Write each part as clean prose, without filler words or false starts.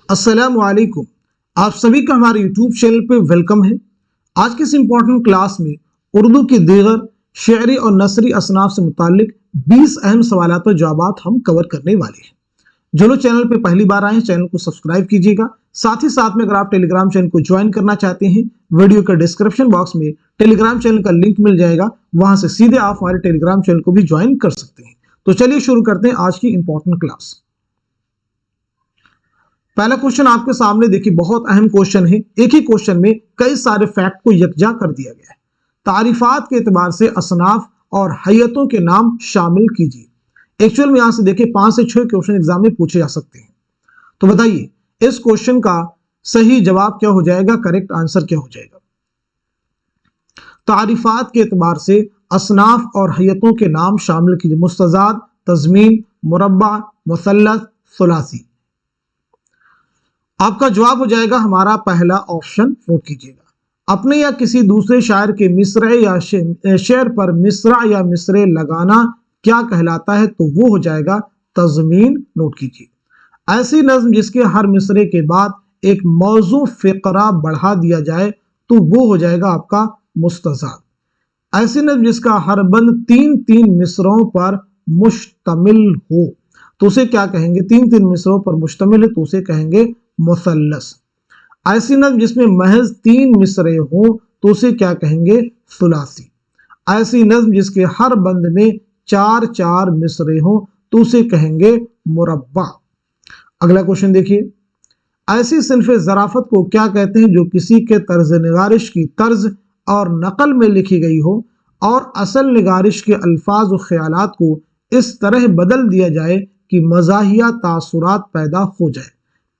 अस्सलामु अलैकुम। आप सभी का हमारे यूट्यूब चैनल पे वेलकम है। आज की इस इम्पोर्टेंट क्लास में उर्दू की दीगर शेरी और नसरी असनाफ से मुतालिक 20 अहम सवालात और जवाबात हम कवर करने वाले हैं। जो लोग चैनल पे पहली बार आए हैं चैनल को सब्सक्राइब कीजिएगा। साथ ही साथ में अगर आप टेलीग्राम चैनल को ज्वाइन करना चाहते हैं, वीडियो के डिस्क्रिप्शन बॉक्स में टेलीग्राम चैनल का लिंक मिल जाएगा, वहां से सीधे आप हमारे टेलीग्राम चैनल को भी ज्वाइन कर सकते हैं। तो चलिए शुरू करते हैं आज की इंपॉर्टेंट क्लास। पहला क्वेश्चन आपके सामने देखिए, बहुत अहम क्वेश्चन है। एक ही क्वेश्चन में कई सारे फैक्ट को यकजा कर दिया गया है। तारीफात के एतबार से असनाफ और हैयतों के नाम शामिल कीजिए। एक्चुअल में यहां से देखिए 5 से 6 क्वेश्चन एग्जाम में पूछे जा सकते हैं। तो बताइए इस क्वेश्चन का सही जवाब क्या हो जाएगा, करेक्ट आंसर क्या हो जाएगा। तारीफात के एतबार से असनाफ और हैयतों के नाम शामिल कीजिए। मुस्तज़ाद, तज़मीन, मुरब्बा, मुसल्लस, सुलासी। आपका जवाब हो जाएगा हमारा पहला ऑप्शन, नोट कीजिएगा। अपने या किसी दूसरे शायर के मिसरे या शेर पर मिसरा या मिसरे लगाना क्या कहलाता है, तो वो हो जाएगा तज़मीन। नोट कीजिए। ऐसी नज्म जिसके हर मिसरे के बाद एक मौजू फ़िक़रा बढ़ा दिया जाए तो वो हो जाएगा आपका मुस्तज़ाद। ऐसी नज्म जिसका हर बंद 3-3 मिसरों पर मुश्तमिल हो तो उसे क्या कहेंगे, 3-3 मिसरों पर मुश्तमिल है तो उसे कहेंगे मुसल्लस। ऐसी नज्म जिसमें महज 3 मिसरे हो तो उसे क्या कहेंगे, सुलासी। ऐसी नज्म जिसके हर बंद में 4-4 मिसरे हो तो उसे कहेंगे मुरब्बा। अगला क्वेश्चन देखिए, ऐसी सिन्फ़ ज़राफ़त को क्या कहते हैं जो किसी के तर्ज निगारिश की तर्ज और नकल में लिखी गई हो और असल निगारिश के अल्फाज और ख्यालात को इस तरह बदल दिया जाए कि मज़ाहिया तासुरात पैदा हो जाए।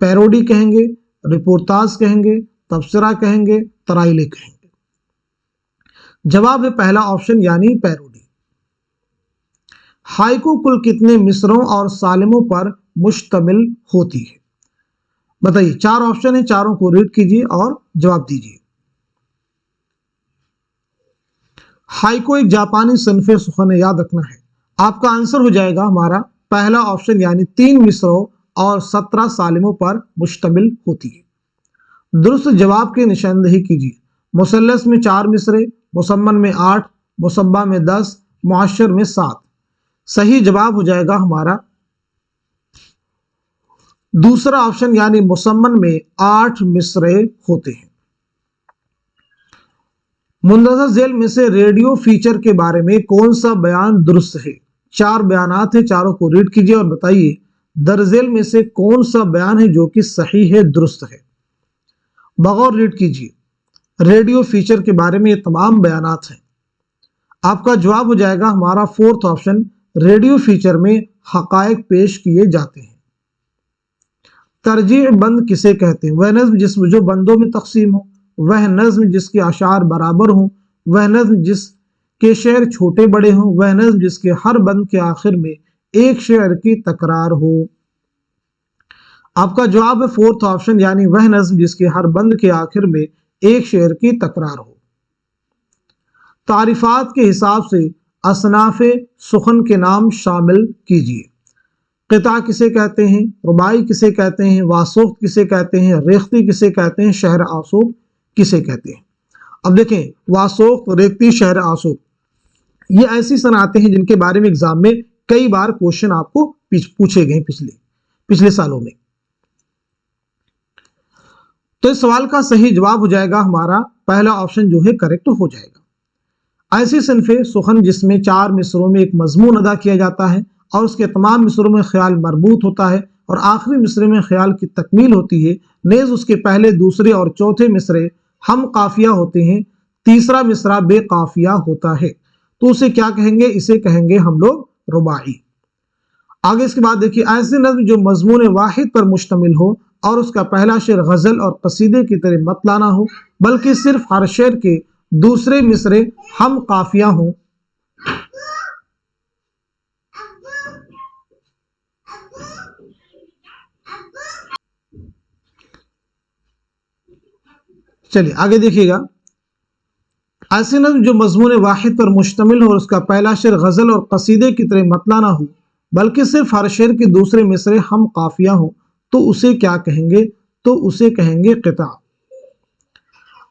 पैरोडी कहेंगे, रिपोर्टाज कहेंगे, तबसरा कहेंगे, तराइले कहेंगे। जवाब है पहला ऑप्शन यानी पैरोडी। हाइकू कुल कितने मिसरों और सालिमों पर मुश्तमिल होती है, बताइए। 4 ऑप्शन है, चारों को रीड कीजिए और जवाब दीजिए। हाइकू एक जापानी सिन्फ़े सुखन, याद रखना है। आपका आंसर हो जाएगा हमारा पहला ऑप्शन यानी 3 मिसरों और 17 सालिमों पर मुश्तमिल होती है। दुरुस्त जवाब की निशानदेही कीजिए। मुसल्लस में 4 मिसरे, मुसम्मन में 8, मुसब्बा में 10, मुअश्शर में 7। सही जवाब हो जाएगा हमारा दूसरा ऑप्शन यानी मुसम्मन में 8 मिसरे होते हैं। मुंदरजा झेल में से रेडियो फीचर के बारे में कौन सा बयान दुरुस्त है। 4 बयानात है, चारों को रीड कीजिए और बताइए दरजेल में से कौन सा बयान है जो कि सही है, दुरुस्त है। बगौर रीड कीजिए। रेडियो फीचर के बारे में ये तमाम बयानात हैं। आपका जवाब हो जाएगा हमारा 4th ऑप्शन, रेडियो फीचर में हकायक पेश किए जाते हैं। तरजीह बंद किसे कहते हैं, वह नज्म जिसमें जो बंदों में तकसीम हो, वह नज्म जिसके अशार बराबर हों, वह नज्म जिसके शेर छोटे बड़े हों, वह नज्म जिसके हर बंद के आखिर में एक शेर की तकरार हो। आपका जवाब है 4th ऑप्शन यानी वह नज्म जिसके हर बंद के आखिर में एक शेर की तकरार हो। तारीफात के हिसाब से असनाफे सुखन के नाम शामिल कीजिए। क़िता किसे कहते हैं, रुबाई किसे कहते हैं, वासुख्त किसे कहते हैं, रेख्ती किसे कहते हैं, शहर आसूब किसे कहते हैं। अब देखें, वासुख्त, रेख्ती, शहर आसूब ये ऐसी सनातें हैं जिनके बारे में एग्जाम में कई बार क्वेश्चन आपको पूछे गए पिछले सालों में। तो इस सवाल का सही जवाब हो जाएगा हमारा पहला ऑप्शन जो है करेक्ट हो जाएगा। ऐसी सिन्फ़े सुखन जिसमें 4 मिसरों में एक मजमून अदा किया जाता है और उसके तमाम मिसरों में ख्याल मरबूत होता है और आखिरी मिसरे में ख्याल की तकमील होती है। नेज़ उसके पहले, दूसरे और चौथे मिसरे हम काफिया होते हैं, तीसरा मिसरा बेकाफिया होता है तो उसे क्या कहेंगे, इसे कहेंगे हम लोग रुबाई। आगे इसके बाद देखिए, ऐसी नज़्म जो मजमून वाहिद पर मुश्तमिल हो और उसका पहला शेर गजल और कसीदे की तरह मतलाना हो बल्कि सिर्फ हर शेर के दूसरे मिसरे हम काफिया हों। चलिए आगे देखिएगा, ऐसी नज़्म जो मजमून वाहिद पर मुश्तमिल हो और उसका पहला शेर गजल और कसीदे की तरह मतला ना हो बल्कि सिर्फ हर शेर के दूसरे मिसरे हम काफिया हो तो उसे क्या कहेंगे, तो उसे कहेंगे क़िता।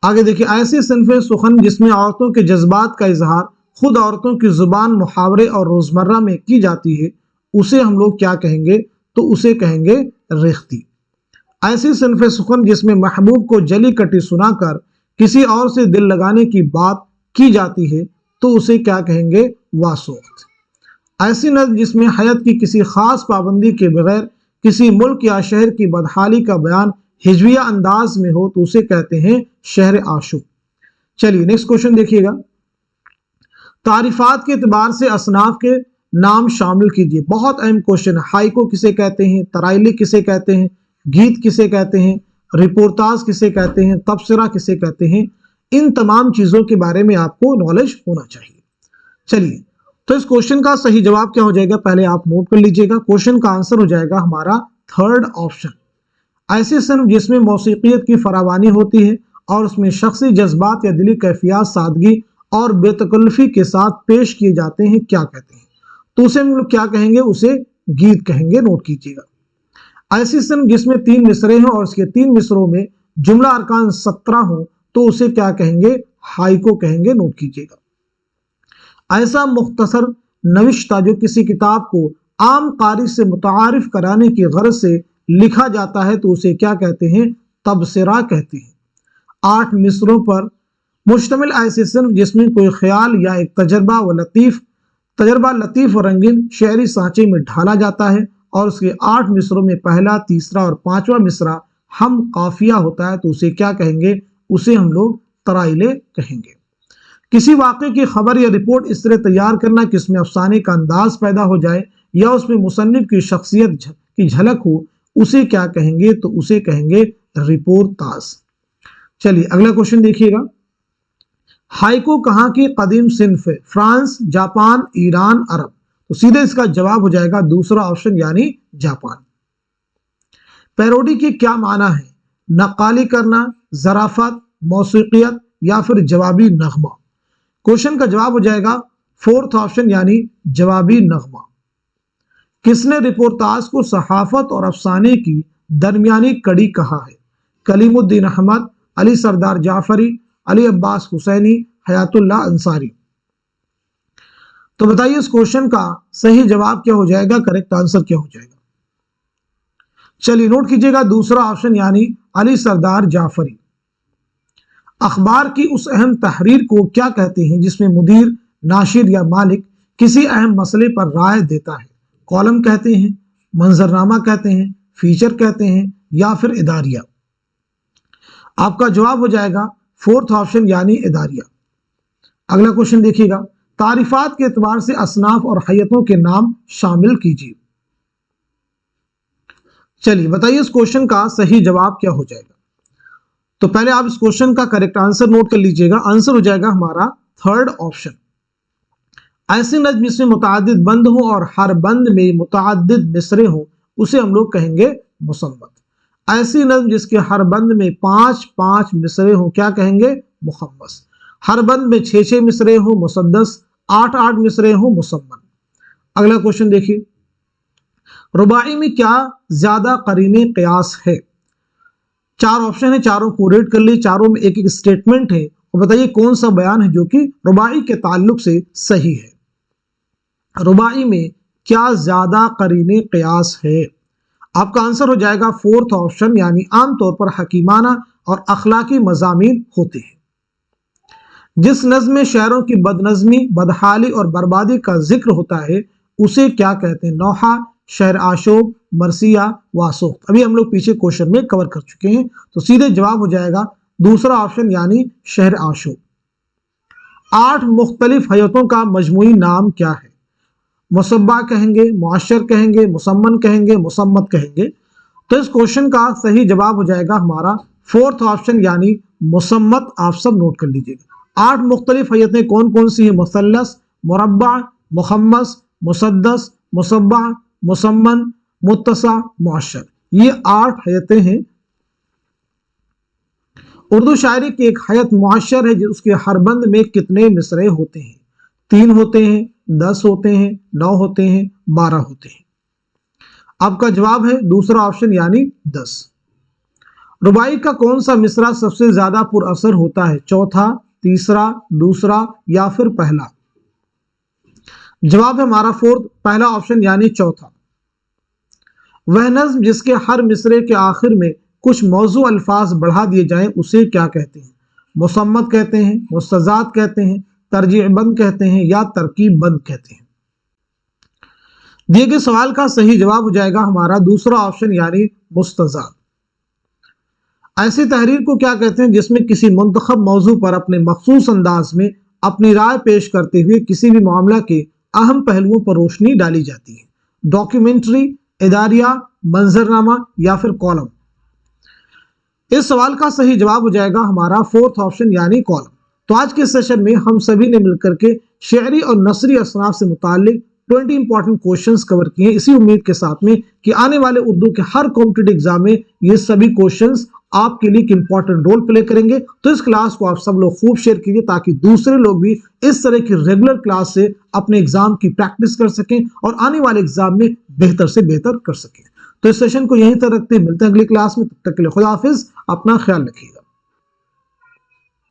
आगे देखिए, ऐसी सिन्फ़े सुखन जिसमें औरतों के जज्बात का इजहार खुद औरतों की जुबान, मुहावरे और रोजमर्रा में की जाती है, उसे हम लोग क्या कहेंगे? तो उसे कहेंगे रेख्ती। ऐसी सिन्फ़े सुखन जिसमें महबूब को जली कटी सुनाकर किसी और से दिल लगाने की बात की जाती है, तो उसे क्या कहेंगे? वासोख्त। ऐसी नज़्म जिसमें हयात की किसी खास पाबंदी के बगैर किसी मुल्क या शहर की बदहाली का बयान हिजविया अंदाज में हो, तो उसे कहते हैं शहर आशूब। चलिए नेक्स्ट क्वेश्चन देखिएगा। तारीफात के एतबार से असनाफ के नाम शामिल कीजिए। बहुत अहम क्वेश्चन है। हाइको किसे कहते हैं? तराइली किसे कहते हैं? गीत किसे कहते हैं? रिपोर्टाज किसे कहते हैं? तबसरा किसे कहते हैं? इन तमाम चीजों के बारे में आपको नॉलेज होना चाहिए। चलिए, तो इस क्वेश्चन का सही जवाब क्या हो जाएगा, पहले आप नोट कर लीजिएगा। क्वेश्चन का आंसर हो जाएगा हमारा थर्ड ऑप्शन। ऐसी सिन्फ जिसमें मौसीकियत की फरावानी होती है और उसमें शख्सी जज्बात या दिली कैफियत सादगी और बेतकल्लुफी के साथ पेश किए जाते हैं, क्या कहते हैं? तो उसे हम लोग क्या कहेंगे? उसे गीत कहेंगे। नोट कीजिएगा। ऐसी सिन्फ जिसमें 3 मिसरे हैं और उसके 3 मिसरों में जुमला अरकान 17 हो, तो उसे क्या कहेंगे? हाइको कहेंगे। नोट कीजिएगा। ऐसा मुख्तसर नविश्ता जो किसी किताब को आम कारी से मुतारिफ कराने की गर्ज से लिखा जाता है, तो उसे क्या कहते हैं? तबसरा कहते हैं। 8 मिसरों पर मुश्तमिल ऐसी सिन्फ जिसमें कोई ख्याल या एक तजर्बा लतीफ और रंगीन शेरी सांचे में ढाला जाता है और उसके 8 मिसरों में पहला, तीसरा और 5वां मिसरा हम काफिया होता है, तो उसे क्या कहेंगे? उसे हम लोग तराइले कहेंगे। किसी वाक़े की खबर या रिपोर्ट इस तरह तैयार करना कि इसमें अफसाने का अंदाज पैदा हो जाए या उसमें मुसन्निफ की शख्सियत की झलक हो, उसे क्या कहेंगे? तो उसे कहेंगे रिपोर्टाज। चलिए अगला क्वेश्चन देखिएगा। हाइको कहाँ की कदीम सिन्फ है? फ्रांस, जापान, ईरान, अरब। तो सीधे इसका जवाब हो जाएगा दूसरा ऑप्शन यानी जापान। पैरोडी की क्या माना है? नक्काली करना, जराफत, मौसीकियत या फिर जवाबी नगमा। क्वेश्चन का जवाब हो जाएगा फोर्थ ऑप्शन यानी जवाबी नगमा। किसने रिपोर्टाज को सहाफत और अफसाने की दरमियानी कड़ी कहा है? कलीमुद्दीन अहमद, अली सरदार जाफरी, अली अब्बास हुसैनी, हयातुल्लाह अंसारी। तो बताइए इस क्वेश्चन का सही जवाब क्या हो जाएगा, करेक्ट आंसर क्या हो जाएगा? चलिए नोट कीजिएगा दूसरा ऑप्शन यानी अली सरदार जाफरी। अखबार की उस अहम तहरीर को क्या कहते हैं जिसमें मुदीर, नाशिर या मालिक किसी अहम मसले पर राय देता है? कॉलम कहते हैं, मंजरनामा कहते हैं, फीचर कहते हैं या फिर इदारिया। आपका जवाब हो जाएगा फोर्थ ऑप्शन यानी इदारिया। अगला क्वेश्चन देखिएगा। तारीफात के एतबार से असनाफ और हैयतों के नाम शामिल कीजिए। चलिए बताइए इस क्वेश्चन का सही जवाब क्या हो जाएगा। तो पहले आप इस क्वेश्चन का करेक्ट आंसर नोट कर लीजिएगा। आंसर हो जाएगा हमारा थर्ड ऑप्शन। ऐसी नज़्म जिसमें मुतअद्दिद बंद हो और हर बंद में मुतअद्दिद मिसरे हो, उसे हम लोग कहेंगे मुसम्मत। ऐसी नज़्म जिसके हर बंद में 5-5 मिसरे हो, क्या कहेंगे? मुखम्मस। हर बंद में 6-6 मिसरे हो, मुसद्दस। 8-8 मिसरे हो, मुसम्मन। अगला क्वेश्चन देखिए। रुबाई में क्या ज्यादा करीने कयास है? 4 ऑप्शन है, चारों को रेड कर ली। चारों में एक एक स्टेटमेंट है और बताइए कौन सा बयान है जो कि रुबाई के ताल्लुक से सही है। रुबाई में क्या ज्यादा करीने कयास है? आपका आंसर हो जाएगा फोर्थ ऑप्शन यानी आमतौर पर हकीमाना और अखलाकी मजामीन होते हैं। जिस नज़्म में शहरों की बदनज़मी, बदहाली और बर्बादी का जिक्र होता है, उसे क्या कहते हैं? नौहा, शहर आशोब, मरसिया, वासोख्त। अभी हम लोग पीछे क्वेश्चन में कवर कर चुके हैं, तो सीधे जवाब हो जाएगा दूसरा ऑप्शन यानी शहर आशोब। 8 मुख्तलिफ हयतों का मजमूई नाम क्या है? मुसब्बा कहेंगे, मुअश्शर कहेंगे, मुसम्मन कहेंगे, मुसम्मत कहेंगे। तो इस क्वेश्चन का सही जवाब हो जाएगा हमारा फोर्थ ऑप्शन यानी मुसम्मत। आप सब नोट कर लीजिएगा। 8 मुख्तलिफ हयतें कौन कौन सी है? मुसल्लस, मुरब्बा, मुखम्मस, मुसद्दस, मुसब्बा, मुसम्मन, मुत्तसा, मुअश्शर। ये 8 हयतें हैं। उर्दू शायरी की एक हयत मुअश्शर है, उसके हर बंद में कितने मिसरे होते हैं? 3 होते हैं, 10 होते हैं, 9 होते हैं, 12 होते हैं। आपका जवाब है दूसरा ऑप्शन यानी 10। रुबाई का कौन सा मिसरा सबसे ज्यादा पुरअसर होता है? चौथा, तीसरा, दूसरा या फिर पहला? जवाब है हमारा फोर्थ, पहला ऑप्शन यानी चौथा। वह नज्म जिसके हर मिसरे के आखिर में कुछ मौजू अल्फाज बढ़ा दिए जाएं उसे क्या कहते हैं? मुसम्मत कहते हैं, मुस्तज़ाद कहते हैं, तरजीह बंद कहते हैं या तरकीब बंद कहते हैं? दिए गए सवाल का सही जवाब हो जाएगा हमारा दूसरा ऑप्शन यानी मुस्तज़ाद। ऐसी तहरीर को क्या कहते हैं जिसमें किसी मुंतखब मौजू पर अपने मखसूस अंदाज में अपनी राय पेश करते हुए किसी भी मामला के अहम पहलुओं पर रोशनी डाली जाती है? डॉक्यूमेंट्री, इदारिया, मंजरनामा या फिर कॉलम? इस सवाल का सही जवाब हो जाएगा हमारा फोर्थ ऑप्शन यानी कॉलम। तो आज के सेशन में हम सभी ने मिलकर के शेरी और नसरी असनाफ से मुतालिक 20 इंपॉर्टेंट क्वेश्चंस कवर किए, इसी उम्मीद के साथ में कि आने वाले उर्दू के हर कॉम्पिटिटिव एग्जाम में ये सभी क्वेश्चंस आपके लिए एक इंपॉर्टेंट रोल प्ले करेंगे। तो इस क्लास को आप सब लोग खूब शेयर कीजिए ताकि दूसरे लोग भी इस तरह की रेगुलर क्लास से अपने एग्जाम की प्रैक्टिस कर सकें और आने वाले एग्जाम में बेहतर से बेहतर कर सकें। तो इस सेशन को यहीं तक रखते हैं, मिलते हैं अगली क्लास में, तब तक के लिए खुदा हाफिज, अपना ख्याल रखिएगा।